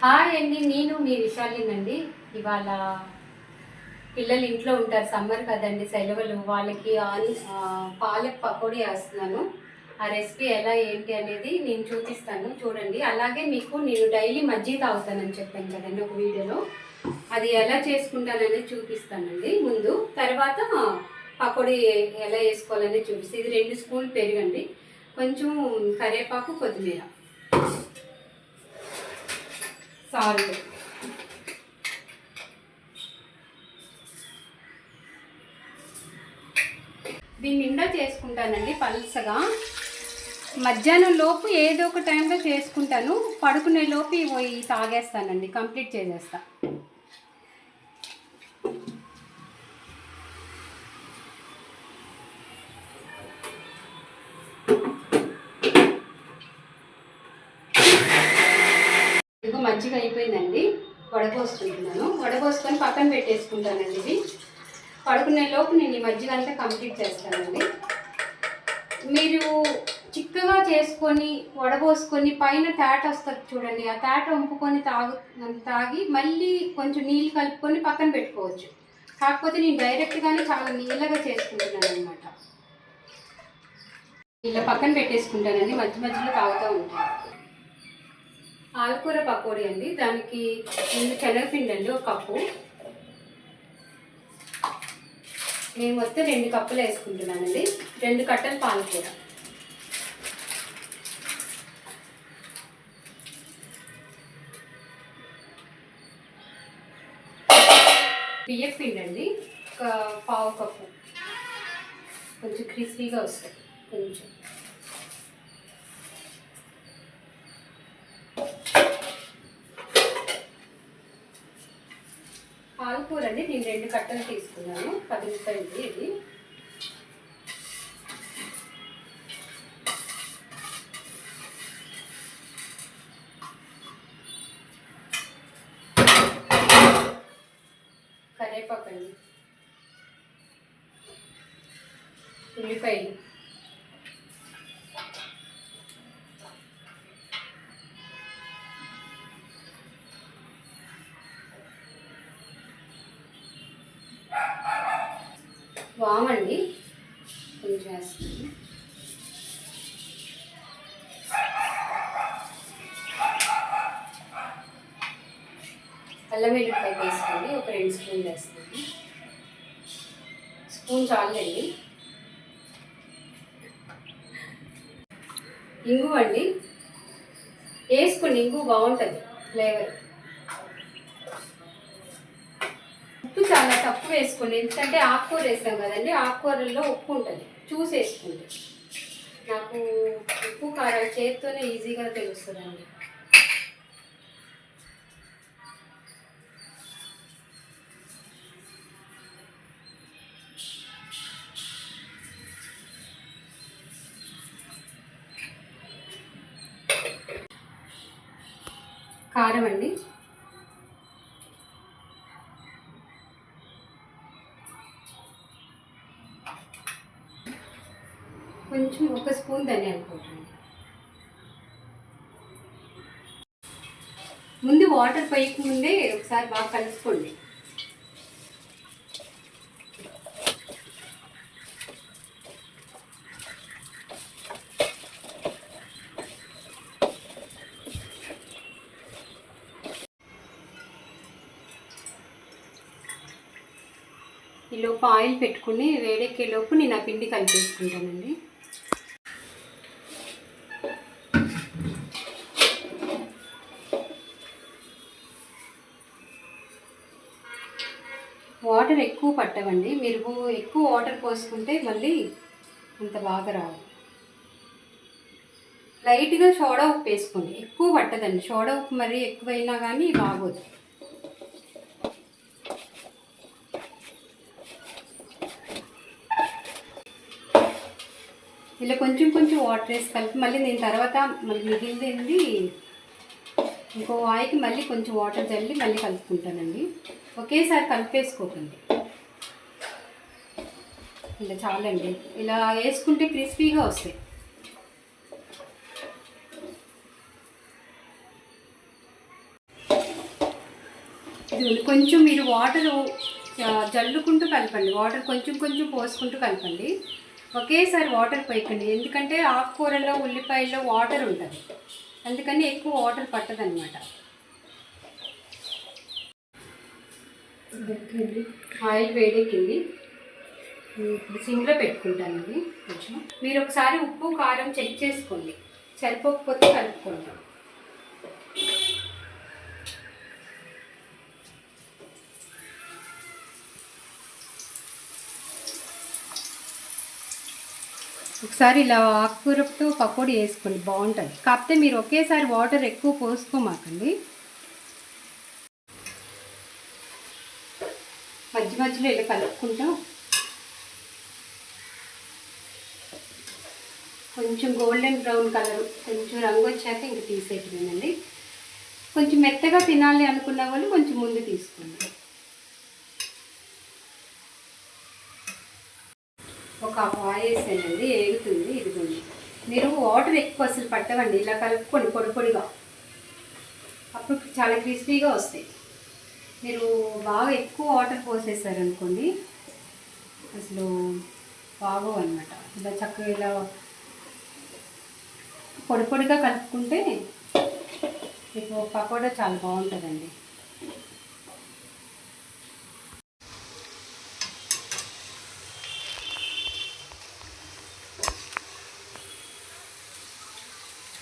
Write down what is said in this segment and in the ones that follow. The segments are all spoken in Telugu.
హాయ్ అండి, నేను మీ విశాలినండి. ఇవాళ పిల్లలు ఇంట్లో ఉంటారు, సమ్మర్ కదండి, సెలవులు. వాళ్ళకి పాలక్ పకోడీ వేస్తున్నాను. ఆ రెసిపీ ఎలా ఏంటి అనేది నేను చూపిస్తాను, చూడండి. అలాగే మీకు నేను డైలీ మజ్జిగ తాగుతానని చెప్పాను కదండి ఒక వీడియోలో, అది ఎలా చేసుకుంటాననేది చూపిస్తానండి ముందు. తర్వాత పకోడీ ఎలా వేసుకోవాలనేది చూపిస్తాను. ఇది 2 స్పూన్లు పెరుగండి, కొంచెం కరివేపాకు, కొత్తిమీర, సాల్ట్. దీన్ని నిండా చేసుకుంటానండి పల్సగా. మధ్యాహ్నం లోపు ఏదో ఒక టైంలో చేసుకుంటాను, పడుకునే లోపు ఇవి తాగేస్తానండి, కంప్లీట్ చేసేస్తా. ఇదిగో మజ్జిగ అయిపోయిందండి, వడపోసుకుంటున్నాను. వడపోసుకొని పక్కన పెట్టేసుకుంటానండి. ఇది పడుకునే లోపు నేను ఈ మజ్జిగ అంతా కంప్లీట్ చేస్తానండి. మీరు చిక్కగా చేసుకొని వడపోసుకొని పైన తేట వస్తుంది చూడండి, ఆ తేట వంపుకొని తాగి మళ్ళీ కొంచెం నీళ్ళు కలుపుకొని పక్కన పెట్టుకోవచ్చు. కాకపోతే నేను డైరెక్ట్గానే చాలా నీళ్ళగా చేసుకుంటున్నాను అనమాట. ఇలా పక్కన పెట్టేసుకుంటానండి, మధ్య మధ్యలో తాగుతూ ఉంటాను. ఆలుకూర పకోడీ అండి. దానికి ముందు శనగపిండి అండి 1 కప్పు. నేను మొత్తం 2 కప్పులు వేసుకుంటున్నానండి. 2 కట్టలు పాలకూర, బియ్యం పిండి అండి 1/4 కప్పు, కొంచెం క్రిస్పీగా వస్తాయి. కొంచెం పాలకూర అండి, నేను 2 కట్టలు తీసుకున్నాను, 10 రూపాయలది. ఇది కరివేపాకు అండి, ఉల్లిపాయలు, వామండి కొంచెం వేస్తాను, అల్లం వెల్లుల్లిపాయ వేసుకోండి, ఒక 2 స్పూన్లు వేస్తాను. స్పూన్ చాలండి. ఇంగువ అండి వేసుకోండి, ఇంగువ బాగుంటుంది ఫ్లేవర్. ఉప్పు చాలా తక్కువ వేసుకోండి, ఎందుకంటే ఆకుకూర వేస్తాం కదండి, ఆకుకూరల్లో ఉప్పు ఉంటుంది, చూసి వేసుకోండి. నాకు ఉప్పు కారం చేతితోనే ఈజీగా తెలుస్తుందండి. కారం అండి, కొంచెం 1 స్పూన్ ధనియాల పౌడర్ అండి. ముందు వాటర్ పోయక ముందే ఒకసారి బాగా కలుపుకోండి. ఈలోపు ఆయిల్ పెట్టుకుని వేడెక్కేలోపు నేను ఆ పిండి కలిపేసుకుంటానండి. వాటర్ ఎక్కువ పట్టవండి, మీరు ఎక్కువ వాటర్ పోసుకుంటే మళ్ళీ అంత బాగా రావు. లైట్గా సోడా ఉప్పు వేసుకోండి, ఎక్కువ పట్టదండి. సోడా ఉప్పు మరీ ఎక్కువైనా కానీ బాగోదు. ఇలా కొంచెం కొంచెం వాటర్ వేసి కలిపి మళ్ళీ నేను తర్వాత మళ్ళీ మిగిలింది ఇంకో వాయికి మళ్ళీ కొంచెం వాటర్ చల్లి మళ్ళీ కలుపుకుంటానండి. ఒకేసారి కలిపేసుకోకండి. ఇలా చాలండి, ఇలా వేసుకుంటే క్రిస్పీగా వస్తాయి. ఇది కొంచెం మీరు వాటర్ జల్లుకుంటూ కలపండి, వాటర్ కొంచెం కొంచెం పోసుకుంటూ కలపండి, ఒకేసారి వాటర్ పోయకండి. ఎందుకంటే ఆకుకూరలో ఉల్లిపాయల్లో వాటర్ ఉంటుంది, అందుకని ఎక్కువ వాటర్ పట్టదనమాట. ఆయిల్ వేడెక్కింది, ఇప్పుడు సిమ్లో పెట్టుకుంటానండి. కొంచెం మీరు ఒకసారి ఉప్పు కారం చెక్ చేసుకోండి, సరిపోకపోతే కలుపుకోండి. ఒకసారి ఇలా ఆకుకూరతో పకోడీ వేసుకోండి, బాగుంటుంది. కాకపోతే మీరు ఒకేసారి వాటర్ ఎక్కువ పోసుకోమాకండి, మధ్య మధ్యలో ఇలా కలుపుకుంటాం. కొంచెం గోల్డెన్ బ్రౌన్ కలర్ కొంచెం రంగు వచ్చాక ఇంక తీసేయటమేనండి. కొంచెం మెత్తగా తినాలి అనుకున్న వాళ్ళు కొంచెం ముందు తీసుకోండి. ఒక ఆయిల్ వేసానండి, ఏగుతుంది. ఇదిగోండి, మీరు వాటర్ ఎక్కువ అసలు పట్టవండి, ఇలా కలుపుకోండి పొడి పొడిగా, అప్పుడు చాలా క్రిస్పీగా వస్తాయి. మీరు బాగా ఎక్కువ వాటర్ పోసేసారనుకోండి అసలు బాగోవు అనమాట. ఇలా చక్కగా ఇలా పొడి పొడిగా కలుపుకుంటే మీకు పకోడా చాలా బాగుంటుందండి.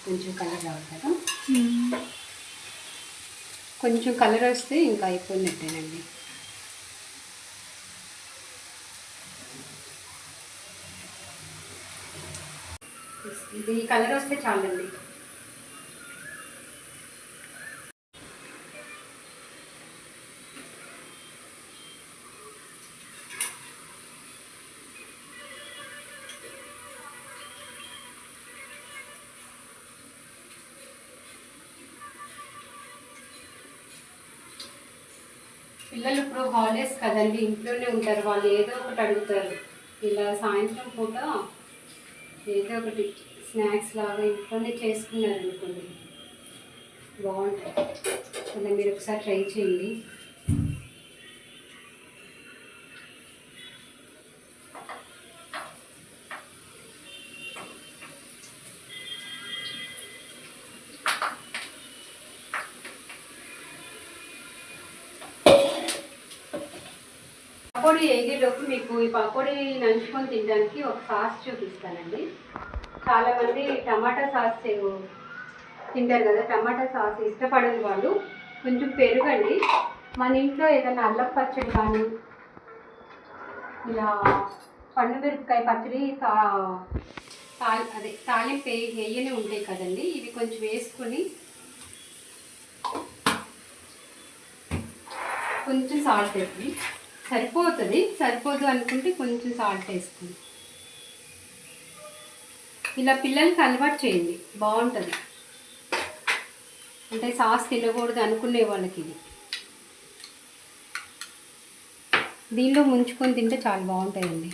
కొంచెం కలర్ రావాలి కదా, కొంచెం కలర్ వస్తే ఇంకా అయిపోయినట్టేనండి. ఇది కలర్ వస్తే చాలండి. పిల్లలు ఇప్పుడు హాలిడేస్ కదండి, ఇంట్లోనే ఉంటారు, వాళ్ళు ఏదో ఒకటి అడుగుతారు. ఇలా సాయంత్రం పూట ఏదో ఒకటి స్నాక్స్ లాగా ఇంట్లోనే చేసుకున్నారనుకోండి బాగుంటుంది. అలా మీరు ఒకసారి ట్రై చేయండి. పకోడీ వేగేలోపు మీకు ఈ పకోడీ నంచుకొని తినడానికి ఒక సాస్ చూపిస్తానండి. చాలామంది టమాటా సాస్ తింటారు కదా, టమాటా సాస్ ఇష్టపడని వాళ్ళు కొంచెం పెరుగండి. మన ఇంట్లో ఏదైనా అల్లం పచ్చడి కానీ ఇలా పండు మిరపకాయ పచ్చడి అదే తాలింపు వేయనే ఉంటాయి కదండి, ఇవి కొంచెం వేసుకొని కొంచెం సాల్ట్ వేసి సరిపోతుంది. సరిపోదు అనుకుంటే కొంచెం సాల్ట్ వేసుకోండి. ఇలా పిల్లలకి అలవాటు చేయండి, బాగుంటుంది. అంటే సాస్ తినకూడదు అనుకునే వాళ్ళకి ఇది దీనిలో ముంచుకొని తింటే చాలా బాగుంటాయండి.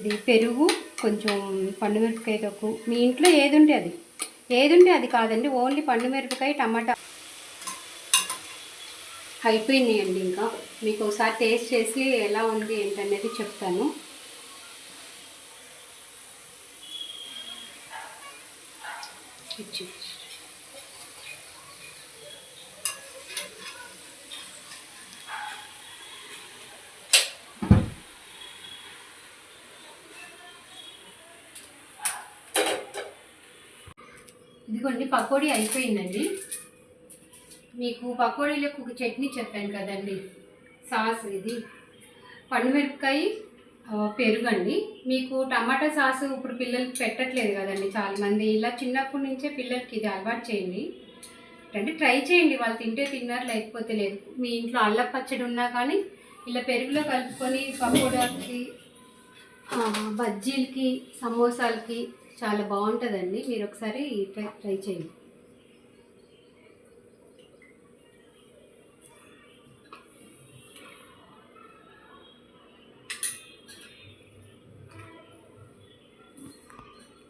ఇది పెరుగు, కొంచెం పండుమిరపకాయ తొక్కు, మీ ఇంట్లో ఏది ఉంటే అది కాదండి, ఓన్లీ పండుమిరపకాయ టమాటా అయిపోయినాయండి. ఇంకా మీకు ఒకసారి టేస్ట్ చేసి ఎలా ఉంది ఏంటనేది చెప్తాను. ఇదిగోండి పకోడీ అయిపోయిందండి. మీకు పకోడీలకు ఒక చట్నీ చెప్పాను కదండి, సాస్ ఇది పండుమిరపకాయ పెరుగండి. మీకు టమాటా సాసు ఇప్పుడు పిల్లలకి పెట్టట్లేదు కదండి చాలామంది, ఇలా చిన్నప్పటి నుంచే పిల్లలకి ఇది అలవాటు చేయండి. అంటే ట్రై చేయండి, వాళ్ళు తింటే తిన్నారు లేకపోతే లేదు. మీ ఇంట్లో అల్లం పచ్చడి ఉన్నా కానీ ఇలా పెరుగులో కలుపుకొని పకోడాకి బజ్జీలకి సమోసాలకి చాలా బాగుంటుందండి. మీరు ఒకసారి ట్రై చేయండి.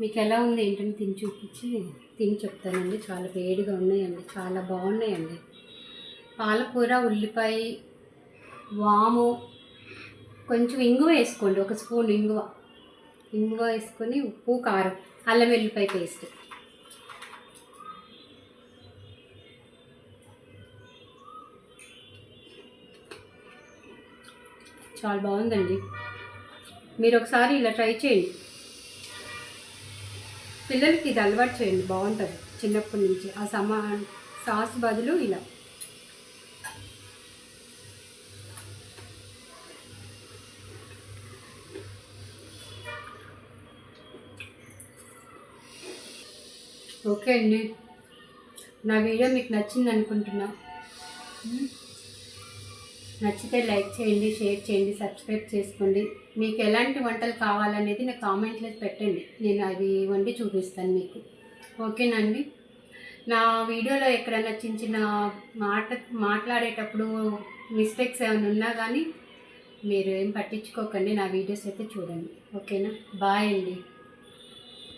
మీకు ఎలా ఉంది ఏంటని చూపించి తిని చెప్తానండి. చాలా వేడిగా ఉన్నాయండి, చాలా బాగున్నాయండి. పాలకూర, ఉల్లిపాయ, వాము, కొంచెం ఇంగువ వేసుకోండి, ఒక స్పూన్ ఇంగువ వేసుకొని, ఉప్పు, కారం, అల్లం వెల్లిపాయ పేస్ట్. చాలా బాగుందండి. మీరు ఒకసారి ఇలా ట్రై చేయండి. పిల్లలకి ఇది అలవాటు చేయండి, బాగుంటుంది చిన్నప్పటి నుంచి. ఆ సాస్ బదులు ఇలా. ఓకే అండి, నా వీడియో మీకు నచ్చింది అనుకుంటున్నా. నచ్చితే లైక్ చేయండి, షేర్ చేయండి, సబ్స్క్రైబ్ చేసుకోండి. మీకు ఎలాంటి వంటలు కావాలనేది నాకు కామెంట్లో పెట్టండి, నేను అవి వండి చూపిస్తాను మీకు. ఓకేనండి. నా వీడియోలో ఎక్కడైనా చిన్న చిన్న మాట్లాడేటప్పుడు మిస్టేక్స్ ఏమైనా ఉన్నా కానీ మీరు ఏం పట్టించుకోకండి, నా వీడియోస్ అయితే చూడండి. ఓకేనా? బాయ్ అండి.